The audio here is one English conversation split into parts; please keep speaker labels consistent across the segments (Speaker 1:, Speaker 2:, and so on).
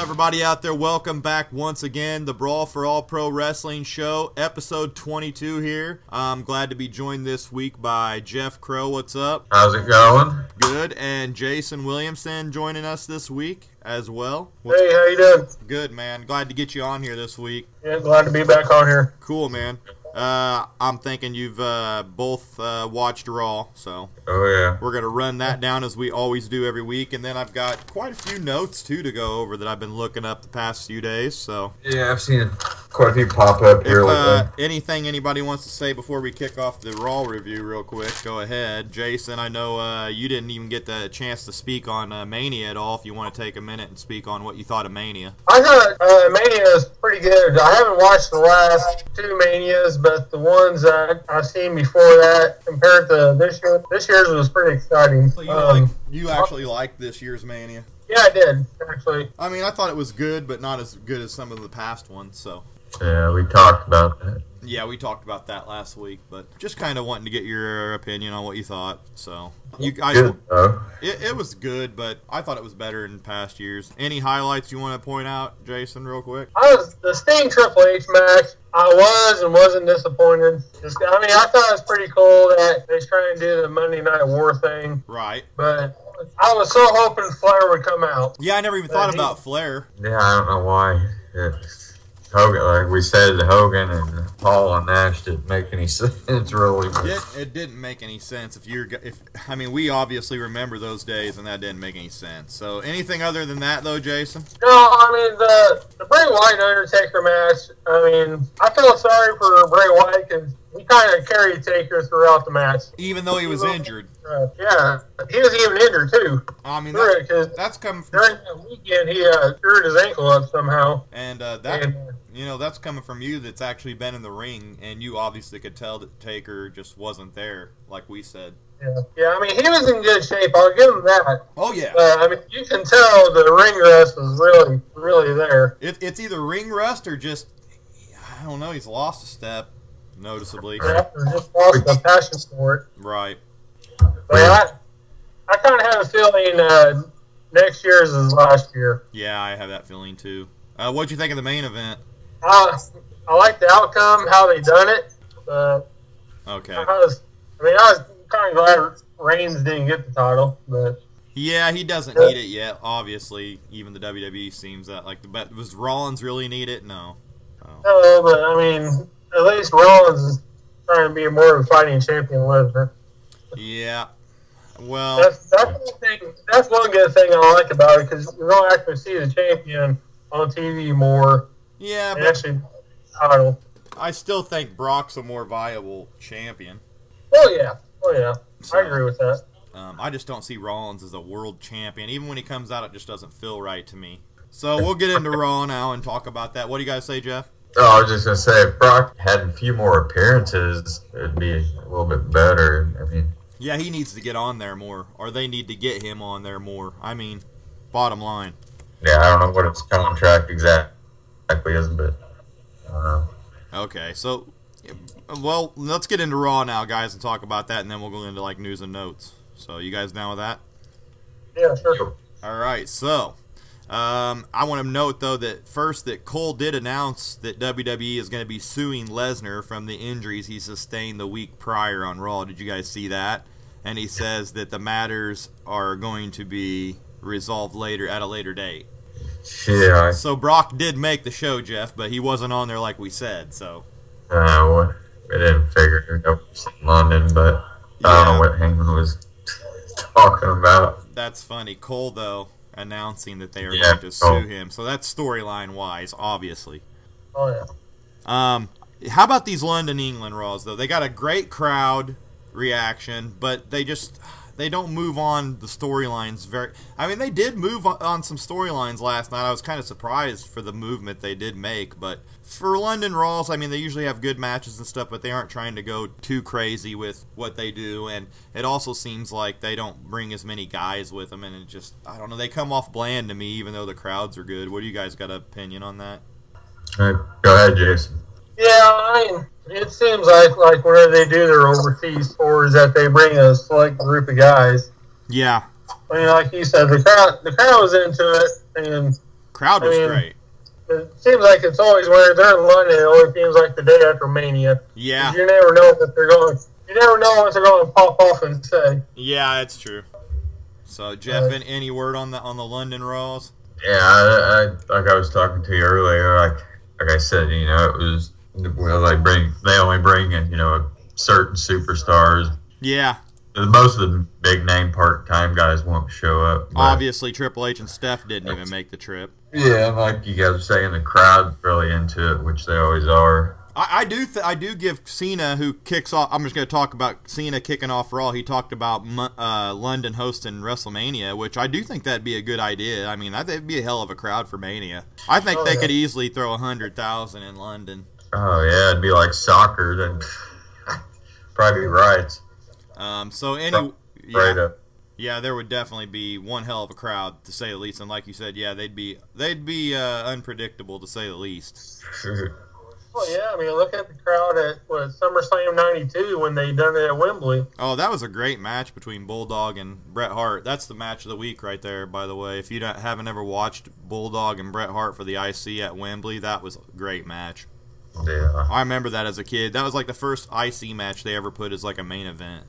Speaker 1: everybody out there? Welcome back once again. The Brawl for All Pro Wrestling Show, episode 22 here. I'm glad to be joined this week by Jeff Crow. What's up?
Speaker 2: How's it going?
Speaker 1: Good. And Jason Williamson joining us this week as well.
Speaker 3: Hey, how you doing?
Speaker 1: Good, man. Glad to get you on here this week.
Speaker 3: Yeah, glad to be back on here.
Speaker 1: Cool, man. I'm thinking you've both watched Raw, so
Speaker 2: Oh, yeah.
Speaker 1: we're going to run that down as we always do every week. And then I've got quite a few notes, too, to go over that I've been looking up the past few days. So
Speaker 2: Yeah, I've seen quite a few pop up here.
Speaker 1: if anything anybody wants to say before we kick off the Raw review real quick, go ahead. Jason, I know you didn't even get the chance to speak on Mania at all. If you want to take a minute and speak on what you thought of Mania.
Speaker 3: I thought Mania was pretty good. I haven't watched the last two Manias, but the ones that I've seen before that compared to this year's was pretty exciting.
Speaker 1: You actually liked this year's Mania?
Speaker 3: Yeah, I did, actually.
Speaker 1: I mean, I thought it was good, but not as good as some of the past ones, so.
Speaker 2: Yeah, we talked about that.
Speaker 1: Yeah, we talked about that last week, but just kind of wanting to get your opinion on what you thought. So, you guys,
Speaker 2: Good, though.
Speaker 1: it was good, but I thought it was better in past years. Any highlights you want to point out, Jason, real quick?
Speaker 3: The Sting Triple H match, I was and wasn't disappointed. I thought it was pretty cool that they're trying to do the Monday Night War thing.
Speaker 1: Right.
Speaker 3: But I was so hoping Flair would come out.
Speaker 1: Yeah, I never even thought about Flair.
Speaker 2: Yeah, I don't know why. Hogan, like we said, Hogan and Paul and Nash didn't make any sense, really.
Speaker 1: It didn't make any sense. We obviously remember those days, and that didn't make any sense. So, anything other than that, though, Jason?
Speaker 3: No, the Bray Wyatt Undertaker match. I felt sorry for Bray Wyatt because he kind of carried Taker throughout the match,
Speaker 1: Even though he was injured.
Speaker 3: Yeah, he was even injured too.
Speaker 1: I mean, that's coming from
Speaker 3: during the weekend. He screwed his ankle up somehow,
Speaker 1: and that's coming from you. That's actually been in the ring, and you obviously could tell that Taker just wasn't there, like we said.
Speaker 3: Yeah. He was in good shape. I'll give him that.
Speaker 1: Oh yeah.
Speaker 3: You can tell the ring rust was really, really there.
Speaker 1: It's either ring rust or just, I don't know. He's lost a step noticeably.
Speaker 3: Yeah, or just lost the passion for it.
Speaker 1: Right.
Speaker 3: But I kind of have a feeling next year's is last year.
Speaker 1: Yeah, I have that feeling too. What'd you think of the main event?
Speaker 3: I like the outcome, how they done it.
Speaker 1: Okay.
Speaker 3: I was kind of glad Reigns didn't get the title, but
Speaker 1: yeah, he doesn't need it yet. Obviously, even the WWE seems that but was Rollins really need it? No. Oh.
Speaker 3: No, but at least Rollins is trying to be more of a fighting champion than Lesnar.
Speaker 1: Yeah. Well,
Speaker 3: that's one good thing I like about it because you don't actually see the champion on TV more.
Speaker 1: Yeah, but
Speaker 3: actually, title.
Speaker 1: I still think Brock's a more viable champion.
Speaker 3: Oh yeah, I agree with that.
Speaker 1: I just don't see Rollins as a world champion. Even when he comes out, it just doesn't feel right to me. So we'll get into Raw now and talk about that. What do you guys say, Jeff?
Speaker 2: Oh, I was just going to say, if Brock had a few more appearances, it would be a little bit better.
Speaker 1: Yeah, he needs to get on there more, or they need to get him on there more. Bottom line.
Speaker 2: Yeah, I don't know what his contract exactly is, but
Speaker 1: Okay, so, well, let's get into Raw now, guys, and talk about that, and then we'll go into, news and notes. So, you guys down with that?
Speaker 3: Yeah, sure.
Speaker 1: All right, so, I want to note, though, that Cole did announce that WWE is going to be suing Lesnar from the injuries he sustained the week prior on Raw. Did you guys see that? And he says that the matters are going to be resolved at a later date.
Speaker 2: Yeah.
Speaker 1: So Brock did make the show, Jeff, but he wasn't on there like we said, so.
Speaker 2: We didn't figure it out in London, but I don't know what Heyman was talking about.
Speaker 1: That's funny. Cole, though, announcing that they are going to sue him. So that's storyline-wise, obviously.
Speaker 3: Oh, yeah.
Speaker 1: How about these London, England Raws, though? They got a great crowd reaction, but they don't move on the storylines they did move on some storylines last night. I was kind of surprised for the movement they did make, but for London Raws, they usually have good matches and stuff, but they aren't trying to go too crazy with what they do, and it also seems like they don't bring as many guys with them, and it just, I don't know, they come off bland to me, even though the crowds are good. What do you guys got an opinion on that?
Speaker 2: Go ahead, Jason.
Speaker 3: Yeah, it seems like whenever they do their overseas tours that they bring a select group of guys.
Speaker 1: Yeah.
Speaker 3: Like you said, the crowd was into it, and
Speaker 1: Crowd was great.
Speaker 3: It seems like it's always where they're in London. It always seems like the day after Mania.
Speaker 1: Yeah.
Speaker 3: You never know what they're going. You never know what they're going to pop off and say.
Speaker 1: Yeah, it's true. So, Jeff, any word on the London Raws?
Speaker 2: Yeah, I like I was talking to you earlier. Like I said, you know, it was they only bring in, you know, certain superstars.
Speaker 1: Yeah.
Speaker 2: Most of the big name part-time guys won't show up.
Speaker 1: Obviously, Triple H and Steph didn't even make the trip.
Speaker 2: Yeah, like you guys were saying, the crowd's really into it, which they always are.
Speaker 1: I do give Cena, who kicks off. I'm just going to talk about Cena kicking off Raw. He talked about London hosting WrestleMania, which I do think that'd be a good idea. I mean, that'd be a hell of a crowd for Mania. I think they could easily throw 100,000 in London.
Speaker 2: Oh yeah, it'd be like soccer. Then probably right.
Speaker 1: Yeah, there would definitely be one hell of a crowd, to say the least. And like you said, yeah, they'd be unpredictable, to say the least.
Speaker 3: Well, yeah, I mean, look at the crowd at SummerSlam '92 when they done it at Wembley.
Speaker 1: Oh, that was a great match between Bulldog and Bret Hart. That's the match of the week right there, by the way. If you haven't ever watched Bulldog and Bret Hart for the IC at Wembley, that was a great match.
Speaker 2: Yeah.
Speaker 1: I remember that as a kid. That was like the first IC match they ever put as like a main event.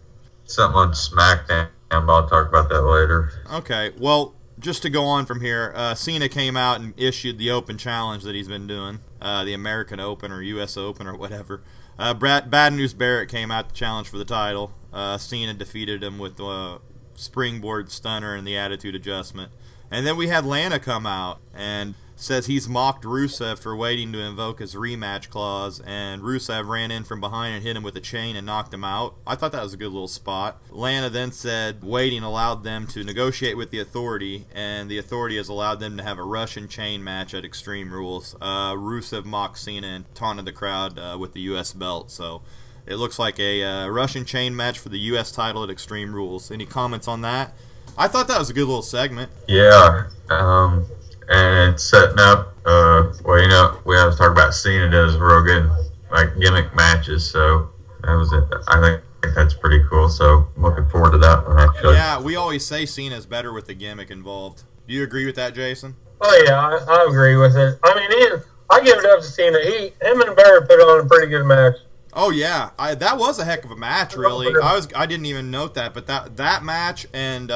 Speaker 2: Something on SmackDown, but I'll talk about that later.
Speaker 1: Okay, well, just to go on from here, Cena came out and issued the open challenge that he's been doing, the American Open or US Open or whatever. Bad News Barrett came out to challenge for the title. Cena defeated him with the springboard stunner and the attitude adjustment. And then we had Lana come out and says he's mocked Rusev for waiting to invoke his rematch clause, and Rusev ran in from behind and hit him with a chain and knocked him out. I thought that was a good little spot. Lana then said waiting allowed them to negotiate with the Authority, and the Authority has allowed them to have a Russian chain match at Extreme Rules. Rusev mocked Cena and taunted the crowd with the U.S. belt, so it looks like a Russian chain match for the U.S. title at Extreme Rules. Any comments on that? I thought that was a good little segment.
Speaker 2: Yeah, and it's setting up, well, you know, we always talk about Cena does real good, like, gimmick matches, so that was it. I think that's pretty cool, so I'm looking forward to that one, actually.
Speaker 1: Yeah, we always say Cena's better with the gimmick involved. Do you agree with that, Jason?
Speaker 3: Oh, yeah, I agree with it. I mean, I give it up to Cena. Him and Barrett put on a pretty good match.
Speaker 1: Oh, yeah. That was a heck of a match, really. I didn't even note that, but that match and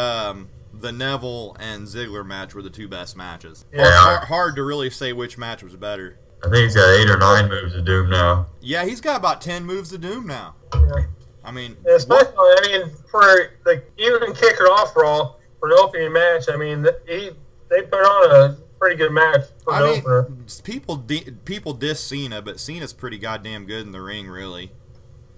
Speaker 1: the Neville and Ziggler match were the two best matches.
Speaker 2: Yeah.
Speaker 1: Hard to really say which match was better.
Speaker 2: I think he's got 8 or 9 moves of doom now.
Speaker 1: Yeah, he's got about 10 moves of doom now.
Speaker 3: Yeah.
Speaker 1: I mean,
Speaker 3: especially, for even kicking off Raw for the opening match, I mean, they put on a pretty good match for the opener.
Speaker 1: People diss Cena, but Cena's pretty goddamn good in the ring, really.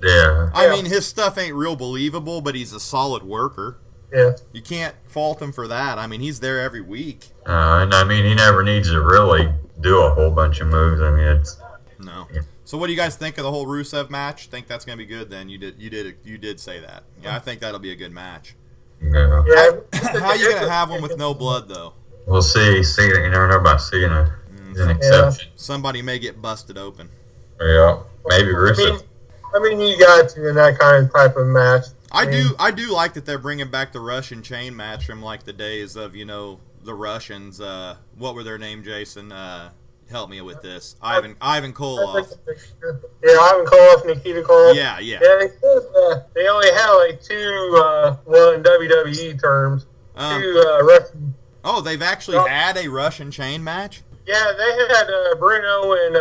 Speaker 2: Yeah.
Speaker 1: I mean, his stuff ain't real believable, but he's a solid worker.
Speaker 3: Yeah.
Speaker 1: You can't fault him for that. I mean, he's there every week.
Speaker 2: And I mean, he never needs to really do a whole bunch of moves. I mean, it's
Speaker 1: no. Yeah. So, what do you guys think of the whole Rusev match? Think that's going to be good? Then you did say that. Yeah, I think that'll be a good match.
Speaker 2: Yeah.
Speaker 1: How are you going to have one with no blood, though?
Speaker 2: We'll see. Cena, you never know about Cena. He's an exception.
Speaker 1: Somebody may get busted open.
Speaker 2: Yeah, maybe Rusev.
Speaker 3: I mean, you got to in that kind of type of match.
Speaker 1: I do like that they're bringing back the Russian chain match from like the days of, you know, the Russians. What were their name, Jason? Help me with this. Ivan Koloff.
Speaker 3: Yeah, Ivan Koloff, Nikita Koloff.
Speaker 1: Yeah.
Speaker 3: They only had like two one WWE terms. Two Russian.
Speaker 1: Oh, they've actually had a Russian chain match?
Speaker 3: Yeah, they had Bruno and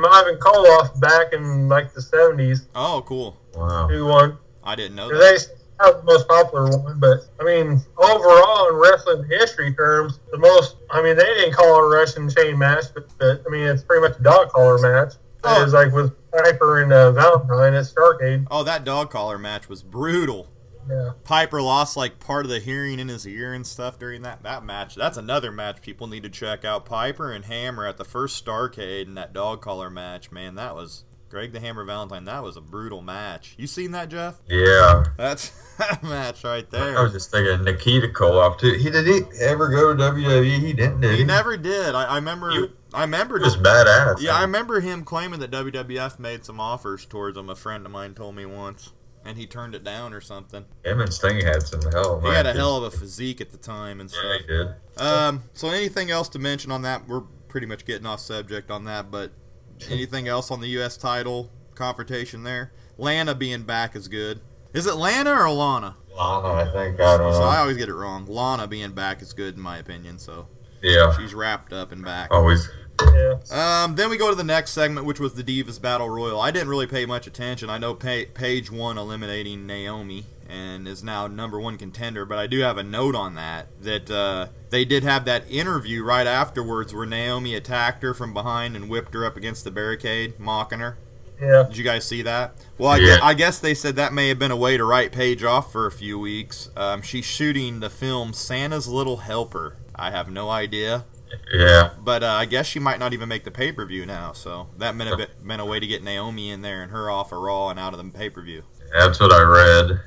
Speaker 3: Ivan Koloff back in like the 70s.
Speaker 1: Oh, cool.
Speaker 2: Wow.
Speaker 3: 2-1.
Speaker 1: I didn't know
Speaker 3: that.
Speaker 1: They
Speaker 3: have the most popular one, but I mean, overall in wrestling history terms, they didn't call it a Russian chain match, but I mean, it's pretty much a dog collar match. Oh. It was like with Piper and Valentine at Starrcade.
Speaker 1: Oh, that dog collar match was brutal.
Speaker 3: Yeah.
Speaker 1: Piper lost like part of the hearing in his ear and stuff during that match. That's another match people need to check out. Piper and Hammer at the first Starrcade in that dog collar match. Man, that was Greg the Hammer Valentine. That was a brutal match. You seen that, Jeff?
Speaker 2: Yeah.
Speaker 1: That's that match right there.
Speaker 2: I was just thinking Nikita Koloff too. Did he ever go to WWE? He didn't. He
Speaker 1: never did. I remember.
Speaker 2: Just badass.
Speaker 1: Yeah, I remember him claiming that WWF made some offers towards him. A friend of mine told me once. and he turned it down or something.
Speaker 2: Him and Sting had some hell.
Speaker 1: He had a hell of a physique at the time and stuff.
Speaker 2: Yeah, he did.
Speaker 1: So anything else to mention on that? We're pretty much getting off subject on that, but anything else on the U.S. title confrontation there? Lana being back is good. Is it Lana or Lana?
Speaker 2: Lana, I think. I don't know.
Speaker 1: So I always get it wrong. Lana being back is good in my opinion. So
Speaker 2: yeah,
Speaker 1: she's wrapped up and back.
Speaker 2: Always.
Speaker 3: Yeah.
Speaker 1: Then we go to the next segment, which was the Divas Battle Royal. I didn't really pay much attention. I know Paige won, eliminating Naomi, and is now #1 contender. But I do have a note on that they did have that interview right afterwards where Naomi attacked her from behind and whipped her up against the barricade, mocking her.
Speaker 3: Yeah.
Speaker 1: Did you guys see that? Well, I guess they said that may have been a way to write Paige off for a few weeks. She's shooting the film Santa's Little Helper. I have no idea.
Speaker 2: Yeah.
Speaker 1: But I guess she might not even make the pay-per-view now, so that may have been a way to get Naomi in there and her off of Raw and out of the pay-per-view.
Speaker 2: That's what I read.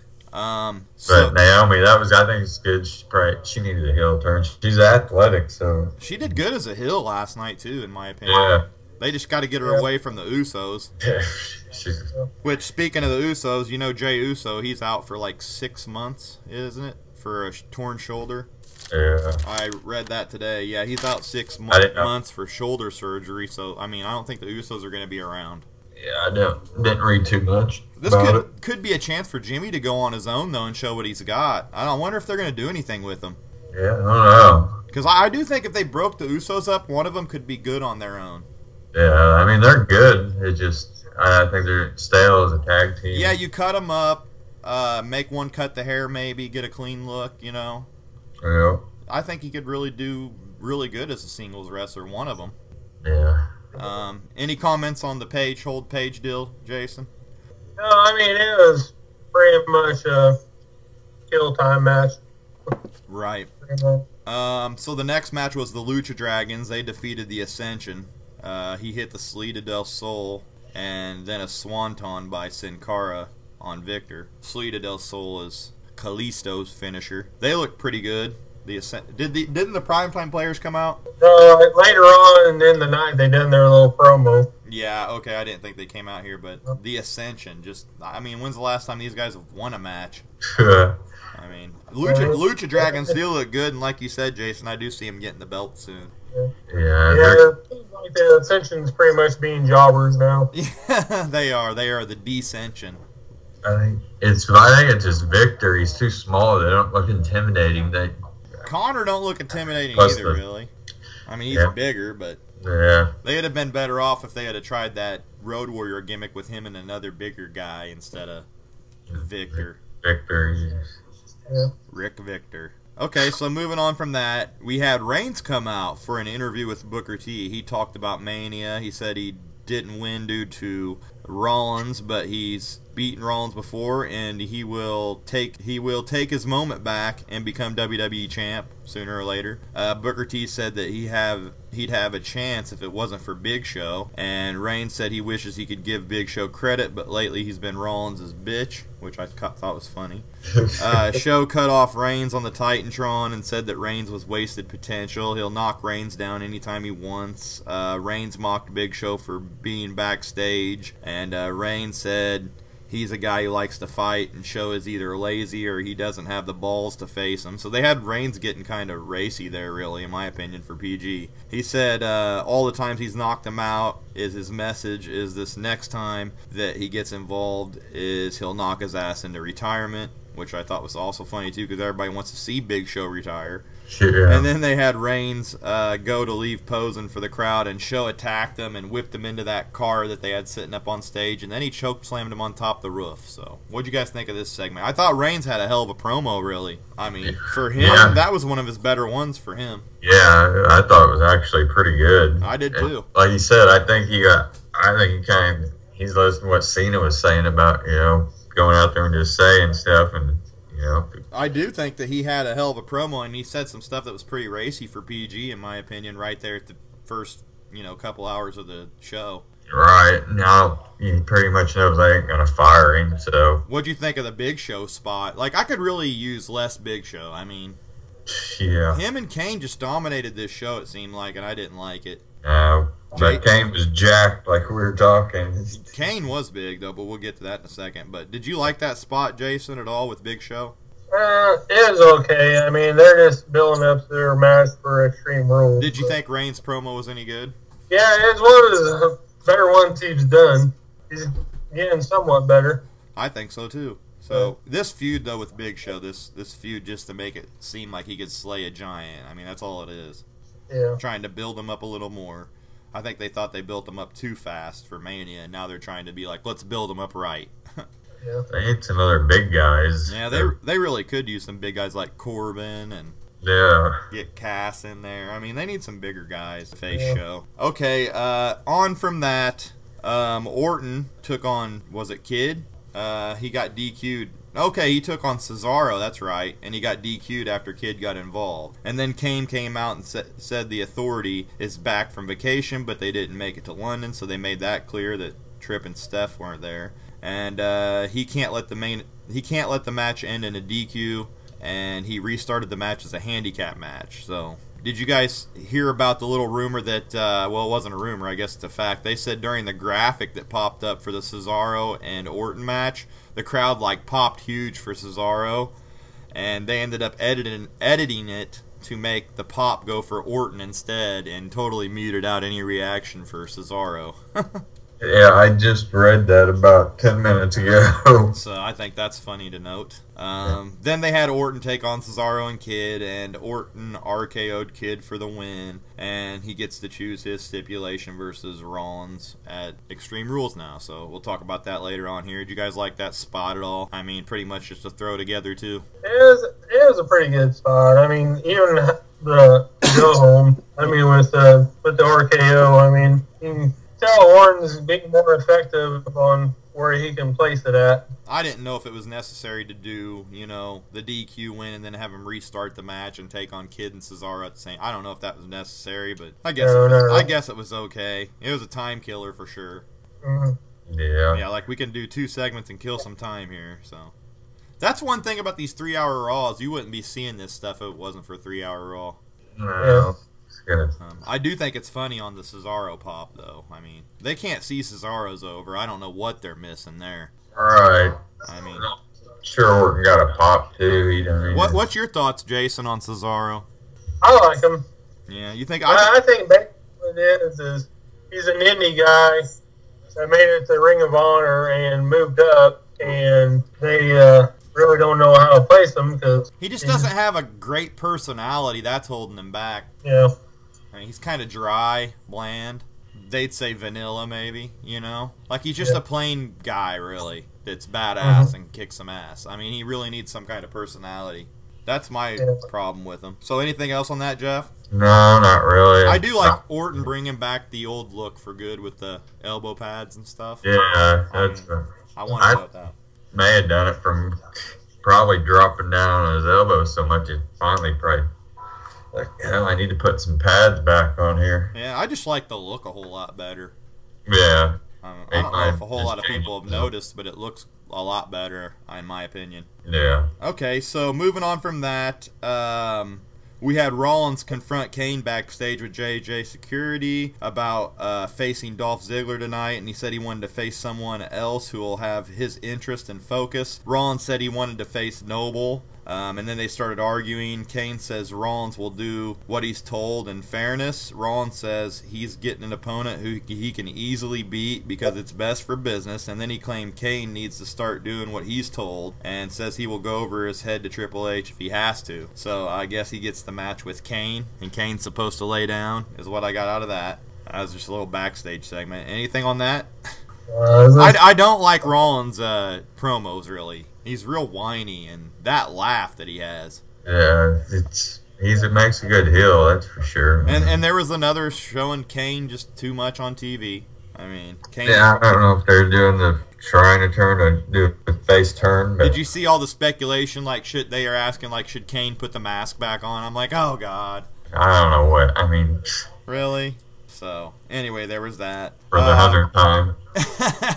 Speaker 1: So
Speaker 2: But Naomi, I think it's good. She needed a heel turn. She's athletic, so.
Speaker 1: she did good as a heel last night, too, in my opinion.
Speaker 2: Yeah.
Speaker 1: They just got to get her away from the Usos.
Speaker 2: She's,
Speaker 1: Which, speaking of the Usos, you know Jey Uso, he's out for like 6 months, isn't it? For a torn shoulder.
Speaker 2: yeah.
Speaker 1: I read that today. Yeah, he's out 6
Speaker 2: didn't know.
Speaker 1: months for shoulder surgery. So, I mean, I don't think the Usos are going to be around.
Speaker 2: Yeah, I didn't read too much.
Speaker 1: This could be a chance for Jimmy to go on his own, though, and show what he's got. I wonder if they're going to do anything with him.
Speaker 2: Yeah, I don't know.
Speaker 1: Because I do think if they broke the Usos up, one of them could be good on their own.
Speaker 2: Yeah, I mean, they're good. It just, I think they're stale as a tag team.
Speaker 1: Yeah, you cut them up, make one cut the hair maybe, get a clean look, you know.
Speaker 2: Yeah.
Speaker 1: I think he could really do really good as a singles wrestler, one of them.
Speaker 2: Yeah.
Speaker 1: Any comments on the Paige deal, Jason?
Speaker 3: No, I mean, it was pretty much a kill time match.
Speaker 1: Right.
Speaker 3: Pretty much.
Speaker 1: So the next match was the Lucha Dragons. They defeated the Ascension. He hit the Salida del Sol and then a Swanton by Sin Cara on Victor. Salida del Sol is Kalisto's finisher. They look pretty good. Didn't the primetime players come out?
Speaker 3: Later on in the night, they done their little promo.
Speaker 1: Yeah, okay, I didn't think they came out here, but the Ascension, I mean, when's the last time these guys have won a match? I mean, Lucha Dragons do look good, and like you said, Jason, I do see them getting the belt soon.
Speaker 2: Yeah.
Speaker 3: It seems like the Ascension's pretty much being jobbers now.
Speaker 1: Yeah, they are. They are the Descension.
Speaker 2: I think it's just Victor. He's too small. They don't look intimidating.
Speaker 1: Connor don't look intimidating
Speaker 2: Plus
Speaker 1: either, really. I mean, he's bigger, but
Speaker 2: Yeah.
Speaker 1: they would have been better off if they had tried that Road Warrior gimmick with him and another bigger guy instead of Victor.
Speaker 3: Yeah.
Speaker 1: Rick Victor. Okay, so moving on from that, we had Reigns come out for an interview with Booker T. He talked about Mania. He said he didn't win due to Rollins, but he's beaten Rollins before, and he will take his moment back and become WWE champ sooner or later. Booker T said that he'd have a chance if it wasn't for Big Show, and Reigns said he wishes he could give Big Show credit, but lately he's been Rollins' bitch, which I thought was funny. Show cut off Reigns on the Titantron and said that Reigns was wasted potential. He'll knock Reigns down anytime he wants. Reigns mocked Big Show for being backstage, and Reigns said he's a guy who likes to fight, and Show is either lazy or he doesn't have the balls to face him. So they had Reigns getting kind of racy there, really, in my opinion, for PG. He said all the times he's knocked him out is his message is this next time that he gets involved is he'll knock his ass into retirement, which I thought was also funny, too, because everybody wants to see Big Show retire.
Speaker 2: Yeah.
Speaker 1: And then they had Reigns go to leave posing for the crowd, and Show attacked him and whipped him into that car that they had sitting up on stage, and then he chokeslammed him on top of the roof. So, what'd you guys think of this segment? I thought Reigns had a hell of a promo, really. I mean, for him, that was one of his better ones for him.
Speaker 2: Yeah, I thought it was actually pretty good.
Speaker 1: I did, too.
Speaker 2: And like you said, he's listening to what Cena was saying about, going out there and just saying stuff and,
Speaker 1: I do think that he had a hell of a promo, and he said some stuff that was pretty racy for PG, in my opinion, right there at the first, couple hours of the show.
Speaker 2: Right. Now, he pretty much knows they ain't going to fire him, so.
Speaker 1: What'd you think of the Big Show spot? Like, I could really use less Big Show. I mean,
Speaker 2: yeah.
Speaker 1: him and Kane just dominated this show, it seemed like, and I didn't like it.
Speaker 2: But Kane was jacked like we were talking.
Speaker 1: Kane was big, though, but we'll get to that in a second. But did you like that spot, Jason, at all with Big Show?
Speaker 3: It was okay. I mean, they're just building up their match for Extreme Rules.
Speaker 1: Did you think Reigns' promo was any good?
Speaker 3: Yeah, it's one of the better ones he's done. He's getting somewhat better.
Speaker 1: I think so, too. So, this feud, though, with Big Show, this feud just to make it seem like he could slay a giant. I mean, that's all it is.
Speaker 3: Yeah.
Speaker 1: Trying to build him up a little more. I think they thought they built him up too fast for Mania, and now they're trying to be like, let's build him up right.
Speaker 3: Yeah.
Speaker 2: They need some other big guys.
Speaker 1: Yeah, they really could use some big guys like Corbin and get Cass in there. I mean, they need some bigger guys to face Show. Okay, on from that, Orton took on, was it Kid? He got DQ'd. Okay, he took on Cesaro, that's right, and he got DQ'd after Kid got involved. And then Kane came out and said the Authority is back from vacation, but they didn't make it to London, so they made that clear that Tripp and Steph weren't there. And he can't let the match end in a DQ, and he restarted the match as a handicap match. So, did you guys hear about the little rumor that, well, it wasn't a rumor, I guess it's a fact. They said during the graphic that popped up for the Cesaro and Orton match, the crowd, like, popped huge for Cesaro, and they ended up editing it to make the pop go for Orton instead, and totally muted out any reaction for Cesaro.
Speaker 2: Yeah, I just read that about 10 minutes ago.
Speaker 1: So I think that's funny to note. Then they had Orton take on Cesaro and Kid, and Orton RKO'd Kid for the win, and he gets to choose his stipulation versus Rollins at Extreme Rules now. So we'll talk about that later on here. Did you guys like that spot at all? I mean, pretty much just a throw together too.
Speaker 3: It was a pretty good spot. I mean, even the go home. I mean, with the RKO. I mean. Tell Orton's being more effective on where he can place it at.
Speaker 1: I didn't know if it was necessary to do, the DQ win and then have him restart the match and take on Kid and Cesaro at the same. I don't know if that was necessary, but I guess it was okay. It was a time killer for sure.
Speaker 3: Mm-hmm.
Speaker 2: Yeah.
Speaker 1: Like we can do 2 segments and kill some time here. So that's one thing about these 3-hour Raws. You wouldn't be seeing this stuff if it wasn't for 3-hour Raw.
Speaker 2: No.
Speaker 1: I do think it's funny on the Cesaro pop, though. I mean, they can't see Cesaro's over. I don't know what they're missing there.
Speaker 2: Right.
Speaker 1: I mean,
Speaker 2: sure, Orton got a pop too.
Speaker 1: What's your thoughts, Jason, on Cesaro?
Speaker 3: I like him.
Speaker 1: Yeah, you think?
Speaker 3: I think basically what it is he's an indie guy that made it to Ring of Honor and moved up, and they really don't know how to place him because
Speaker 1: he just doesn't have a great personality. That's holding him back.
Speaker 3: Yeah.
Speaker 1: I mean, he's kind of dry, bland. They'd say vanilla, maybe, Like, he's just a plain guy, really, that's badass and kicks some ass. I mean, he really needs some kind of personality. That's my problem with him. So, anything else on that, Jeff?
Speaker 2: No, not really.
Speaker 1: I do like Orton bringing back the old look for good with the elbow pads and stuff.
Speaker 2: Yeah,
Speaker 1: I want to know that.
Speaker 2: May have done it from probably dropping down on his elbow so much it finally probably like, I need to put some pads back on here.
Speaker 1: Yeah, I just like the look a whole lot better.
Speaker 2: Yeah.
Speaker 1: I don't know if a whole lot of people have noticed, but it looks a lot better, in my opinion.
Speaker 2: Yeah.
Speaker 1: Okay, so moving on from that, we had Rollins confront Kane backstage with JJ Security about facing Dolph Ziggler tonight, and he said he wanted to face someone else who will have his interest and focus. Rollins said he wanted to face Noble, and then they started arguing. Kane says Rollins will do what he's told in fairness. Rollins says he's getting an opponent who he can easily beat because it's best for business, and then he claimed Kane needs to start doing what he's told and says he will go over his head to Triple H if he has to. So I guess he gets the match with Kane, and Kane's supposed to lay down, is what I got out of that. That was just a little backstage segment. Anything on that? I don't like Rollins' promos, really. He's real whiny, and that laugh that he has.
Speaker 2: Yeah, it makes a good heel, that's for sure.
Speaker 1: And there was another showing Kane just too much on TV. I mean, Kane.
Speaker 2: Yeah, I don't know if they're doing the trying to turn or do the face turn. But
Speaker 1: did you see all the speculation? Like, they are asking, like, should Kane put the mask back on? I'm like, oh god.
Speaker 2: I don't know what. I mean,
Speaker 1: really. So anyway, there was that
Speaker 2: for the 100th time.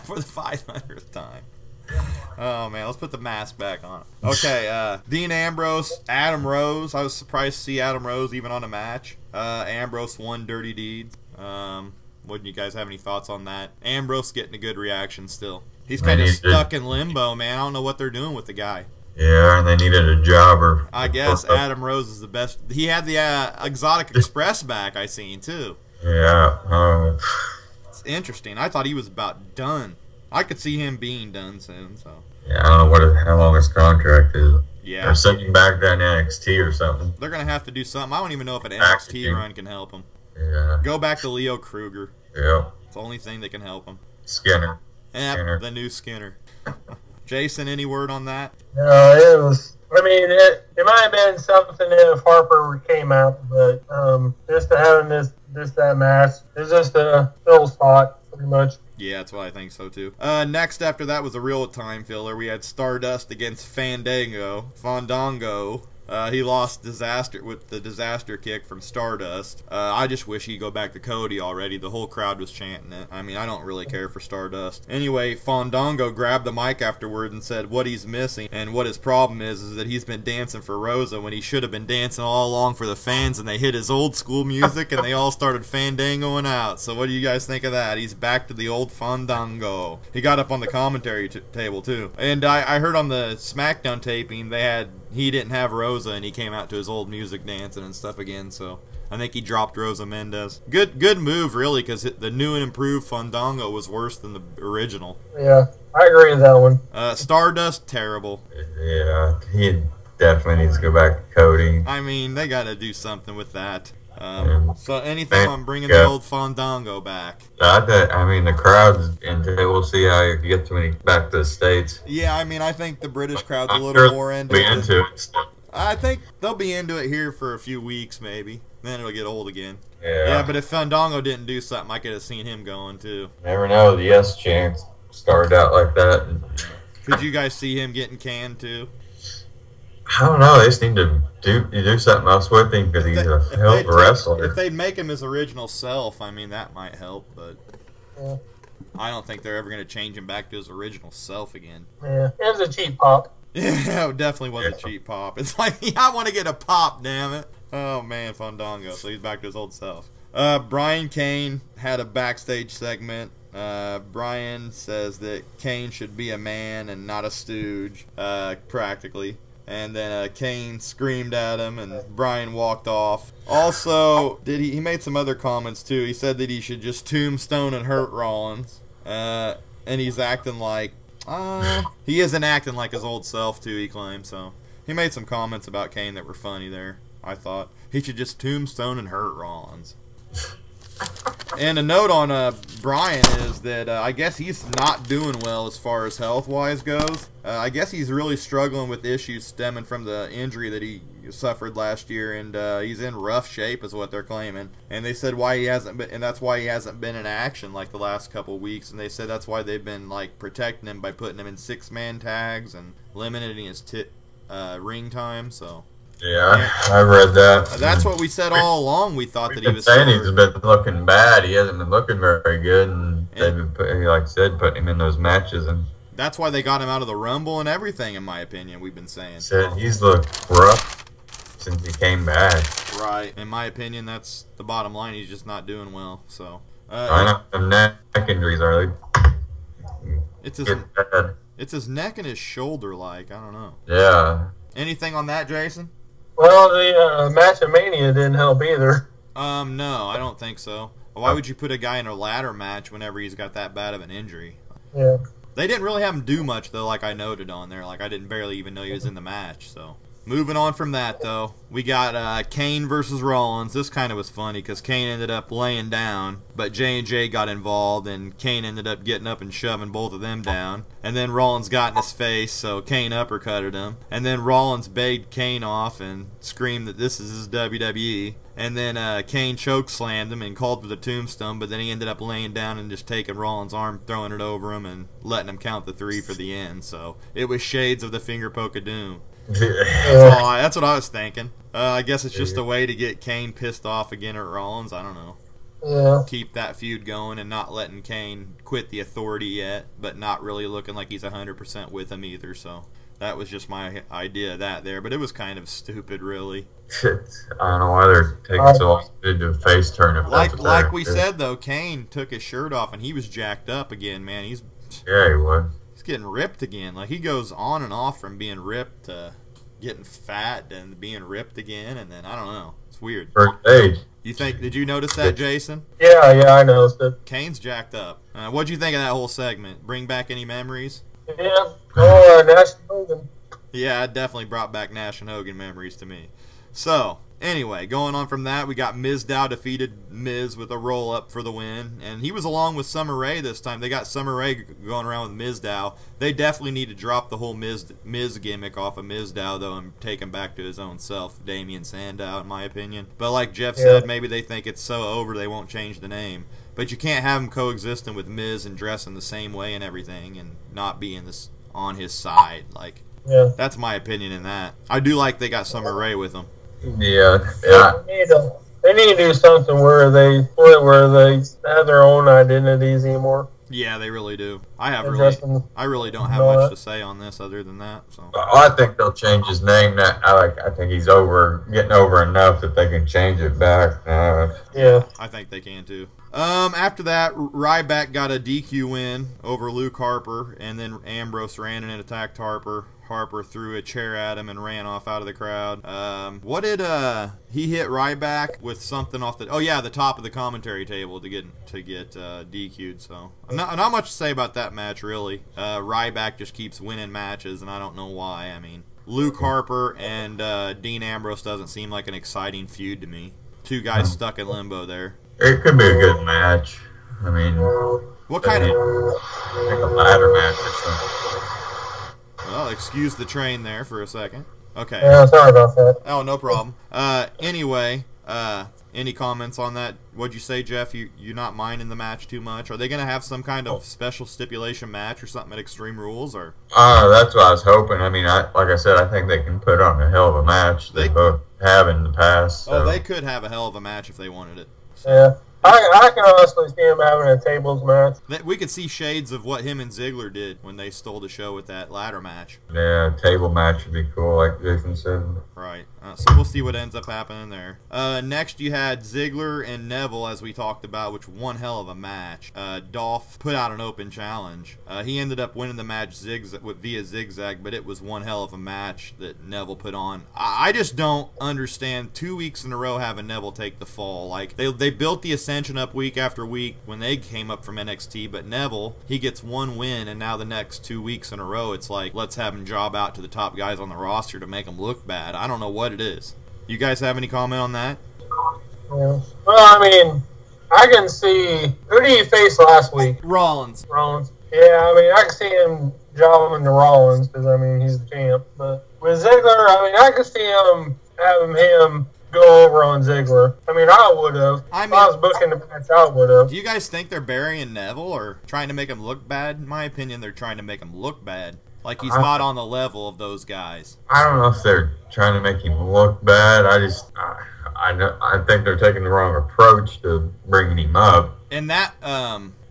Speaker 1: For the 500th time. Oh man, let's put the mask back on. Okay, Dean Ambrose, Adam Rose. I was surprised to see Adam Rose even on a match. Ambrose won Dirty Deeds. What do you guys have any thoughts on that? Ambrose getting a good reaction still. He's kind of stuck in limbo, man. I don't know what they're doing with the guy.
Speaker 2: Yeah, and they needed a jobber.
Speaker 1: I guess Adam Rose is the best. He had the Exotic Express back, I seen, too.
Speaker 2: Yeah.
Speaker 1: It's interesting. I thought he was about done. I could see him being done soon, so.
Speaker 2: Yeah, I don't know how long his contract is.
Speaker 1: Yeah.
Speaker 2: They're sending him back down to NXT or something.
Speaker 1: They're going to have to do something. I don't even know if an NXT run can help him.
Speaker 2: Yeah.
Speaker 1: Go back to Leo Kruger.
Speaker 2: Yeah.
Speaker 1: It's the only thing that can help him.
Speaker 2: Skinner.
Speaker 1: Yeah, the new Skinner. Jason, any word on that?
Speaker 3: No, it was. I mean, it might have been something if Harper came out, but just to having that match, it's just a fill spot, pretty much.
Speaker 1: Yeah, that's what I think so too. Next after that was a real time filler. We had Stardust against Fandango. He lost with the disaster kick from Stardust. I just wish he'd go back to Cody already. The whole crowd was chanting it. I mean, I don't really care for Stardust. Anyway, Fandango grabbed the mic afterward and said what he's missing and what his problem is that he's been dancing for Rosa when he should have been dancing all along for the fans, and they hit his old school music and they all started fandangoing out. So what do you guys think of that? He's back to the old Fandango. He got up on the commentary table too. And I heard on the SmackDown taping he didn't have Rosa, and he came out to his old music dancing and stuff again, so I think he dropped Rosa Mendez. Good move, really, because the new and improved Fandango was worse than the original.
Speaker 3: Yeah, I agree with that one.
Speaker 1: Stardust, terrible.
Speaker 2: Yeah, he definitely needs to go back to Cody.
Speaker 1: I mean, they got to do something with that. So anything on bringing the old Fandango back?
Speaker 2: I mean, the crowd's into it. We'll see how he gets when he back to the States.
Speaker 1: Yeah, I mean, I think the British crowd's a little more into it.
Speaker 2: Still.
Speaker 1: I think they'll be into it here for a few weeks, maybe. Then it'll get old again.
Speaker 2: Yeah,
Speaker 1: but if Fandango didn't do something, I could have seen him going, too.
Speaker 2: Never know. The Yes chance started out like that.
Speaker 1: Could you guys see him getting canned, too?
Speaker 2: I don't know. They just need to do something else with him because he's a hell of a wrestler.
Speaker 1: If they'd make him his original self, I mean, that might help, but
Speaker 3: yeah.
Speaker 1: I don't think they're ever going to change him back to his original self again.
Speaker 3: Yeah, it was a cheap pop.
Speaker 1: Yeah, it definitely was a cheap pop. It's like, I want to get a pop, damn it. Oh, man, Fandango. So he's back to his old self. Brian Kane had a backstage segment. Brian says that Kane should be a man and not a stooge, practically. And then Kane screamed at him, and Brian walked off. Also, he made some other comments, too. He said that he should just tombstone and hurt Rollins. And he's acting like... he isn't acting like his old self, too, he claimed. So he made some comments about Kane that were funny there, I thought. He should just tombstone and hurt Rollins. And a note on Brian is that I guess he's not doing well as far as health-wise goes. I guess he's really struggling with issues stemming from the injury that he suffered last year, and he's in rough shape, is what they're claiming. And they said why he hasn't been, and that's why he hasn't been in action like the last couple of weeks. And they said that's why they've been like protecting him by putting him in 6-man tags and limiting his ring time. So.
Speaker 2: Yeah, I read that.
Speaker 1: That's what we said all along. We thought that he was
Speaker 2: saying he's been looking bad. He hasn't been looking very good, and they've been putting him in those matches, and
Speaker 1: that's why they got him out of the Rumble and everything. In my opinion, we've been saying.
Speaker 2: Said he's looked rough since he came back.
Speaker 1: Right. In my opinion, that's the bottom line. He's just not doing well. So.
Speaker 2: I know some neck injuries are like.
Speaker 1: It's his neck and his shoulder. Like, I don't know.
Speaker 2: Yeah.
Speaker 1: Anything on that, Jason?
Speaker 3: Well, the match of Mania didn't help either.
Speaker 1: No, I don't think so. Why would you put a guy in a ladder match whenever he's got that bad of an injury?
Speaker 3: Yeah.
Speaker 1: They didn't really have him do much, though, like I noted on there. Like, I didn't barely even know he was in the match, so. Moving on from that, though, we got Kane versus Rollins. This kind of was funny because Kane ended up laying down, but J&J got involved, and Kane ended up getting up and shoving both of them down. And then Rollins got in his face, so Kane uppercutted him. And then Rollins begged Kane off and screamed that this is his WWE. And then Kane chokeslammed him and called for the tombstone, but then he ended up laying down and just taking Rollins' arm, throwing it over him, and letting him count the 3 for the end. So it was shades of the finger poke of doom. That's what I was thinking. I guess it's just a way to get Kane pissed off again at Rollins. I don't know.
Speaker 3: Yeah.
Speaker 1: Keep that feud going and not letting Kane quit the authority yet, but not really looking like he's 100% with him either. So That was just my idea of that there, but it was kind of stupid, really.
Speaker 2: I don't know why they're taking so long to do a face turn. If
Speaker 1: like we said, though, Kane took his shirt off, and he was jacked up again, man.
Speaker 2: Yeah, he was.
Speaker 1: He's getting ripped again. Like, he goes on and off from being ripped to getting fat and being ripped again, and then, I don't know. It's weird.
Speaker 2: First age.
Speaker 1: Did you notice that, Jason?
Speaker 3: Yeah, I noticed it.
Speaker 1: Kane's jacked up. What'd you think of that whole segment? Bring back any memories?
Speaker 3: Yeah. Nash Hogan.
Speaker 1: Yeah, it definitely brought back Nash and Hogan memories to me. So, anyway, going on from that, we got Mizdow defeated Miz with a roll-up for the win. And he was along with Summer Rae this time. They got Summer Rae going around with Mizdow. They definitely need to drop the whole Miz gimmick off of Mizdow, though, and take him back to his own self, Damian Sandow, in my opinion. But like Jeff said, maybe they think it's so over they won't change the name. But you can't have him coexisting with Miz and dressing the same way and everything and not being on his side. Like, that's my opinion in that. I do like they got Summer Rae with them.
Speaker 2: Yeah.
Speaker 3: They need to do something where they have their own identities anymore.
Speaker 1: Yeah, they really do. I really don't have much to say on this other than that. So
Speaker 2: I think they'll change his name. I think he's getting over enough that they can change it back.
Speaker 3: Yeah,
Speaker 1: I think they can too. After that, Ryback got a DQ win over Luke Harper, and then Ambrose ran in and attacked Harper. Harper threw a chair at him and ran off out of the crowd. What did he hit Ryback with something off the? Oh yeah, the top of the commentary table to get DQ'd. So not much to say about that match really. Ryback just keeps winning matches, and I don't know why. I mean, Luke Harper and Dean Ambrose doesn't seem like an exciting feud to me. Two guys stuck in limbo there.
Speaker 2: It could be a good match. I mean,
Speaker 1: what kind of?
Speaker 2: I think a ladder match or something.
Speaker 1: Well, excuse the train there for a second. Okay.
Speaker 3: Yeah, sorry about that.
Speaker 1: Oh, no problem. Anyway, any comments on that? What'd you say, Jeff? You not minding the match too much? Are they going to have some kind of special stipulation match or something at Extreme Rules? Or?
Speaker 2: That's what I was hoping. I mean, like I said, I think they can put on a hell of a match. They both have in the past. So.
Speaker 1: Oh, they could have a hell of a match if they wanted it. So.
Speaker 3: Yeah. I can honestly see him having a tables match.
Speaker 1: We could see shades of what him and Ziggler did when they stole the show with that ladder match.
Speaker 2: Yeah, table match would be cool, like Jason said.
Speaker 1: Right. So we'll see what ends up happening there. Next, you had Ziggler and Neville, as we talked about, which one hell of a match. Dolph put out an open challenge. He ended up winning the match via zigzag, but it was one hell of a match that Neville put on. I just don't understand 2 weeks in a row having Neville take the fall. Like, they built the Ascension up week after week when they came up from NXT, but Neville, he gets one win, and now the next 2 weeks in a row, it's like, let's have him job out to the top guys on the roster to make them look bad. I don't know what it is. You guys have any comment on that?
Speaker 3: Yeah. Well, I mean, I can see... Who did he face last week?
Speaker 1: Rollins.
Speaker 3: Yeah, I mean, I can see him jobbing to Rollins because, I mean, he's the champ. But with Ziggler, I mean, I can see having him go over on Ziggler. I mean, I would have. If I was booking the match, I would have.
Speaker 1: Do you guys think they're burying Neville or trying to make him look bad? In my opinion, they're trying to make him look bad. Like he's not on the level of those guys.
Speaker 2: I don't know if they're trying to make him look bad. I think they're taking the wrong approach to bringing him up.
Speaker 1: And that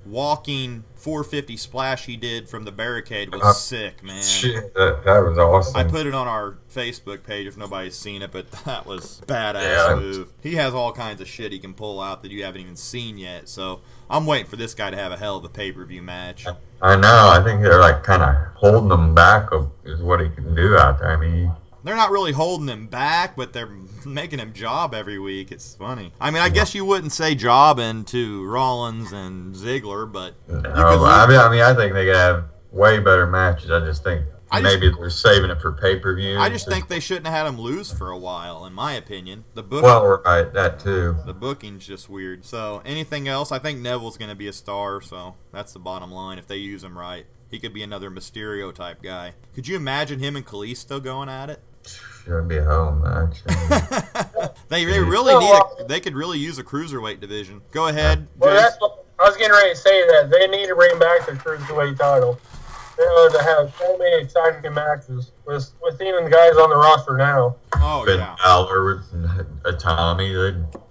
Speaker 1: walking 450 splash he did from the barricade was sick, man.
Speaker 2: Shit, that was awesome.
Speaker 1: I put it on our Facebook page if nobody's seen it, but that was badass move. He has all kinds of shit he can pull out that you haven't even seen yet, so I'm waiting for this guy to have a hell of a pay-per-view match.
Speaker 2: I know. I think they're like kind of holding him back is what he can do out there. I mean,
Speaker 1: they're not really holding him back, but they're making him job every week. It's funny. I mean, I guess you wouldn't say jobbing to Rollins and Ziggler, but
Speaker 2: I think they could have way better matches. I just think maybe they're saving it for pay-per-view.
Speaker 1: I just think they shouldn't have had him lose for a while, in my opinion.
Speaker 2: That too.
Speaker 1: The booking's just weird. So, anything else? I think Neville's going to be a star, so that's the bottom line if they use him right. He could be another Mysterio type guy. Could you imagine him and Kalisto going at it?
Speaker 2: Sure, it'd be a hell of a match.
Speaker 1: They really need they could really use a cruiserweight division. Go ahead.
Speaker 3: Well, that's what I was getting ready to say. That they need to bring back the cruiserweight title. To have so many exciting matches with even the guys on the roster now.
Speaker 1: Oh,
Speaker 2: Ben Balor with Tommy.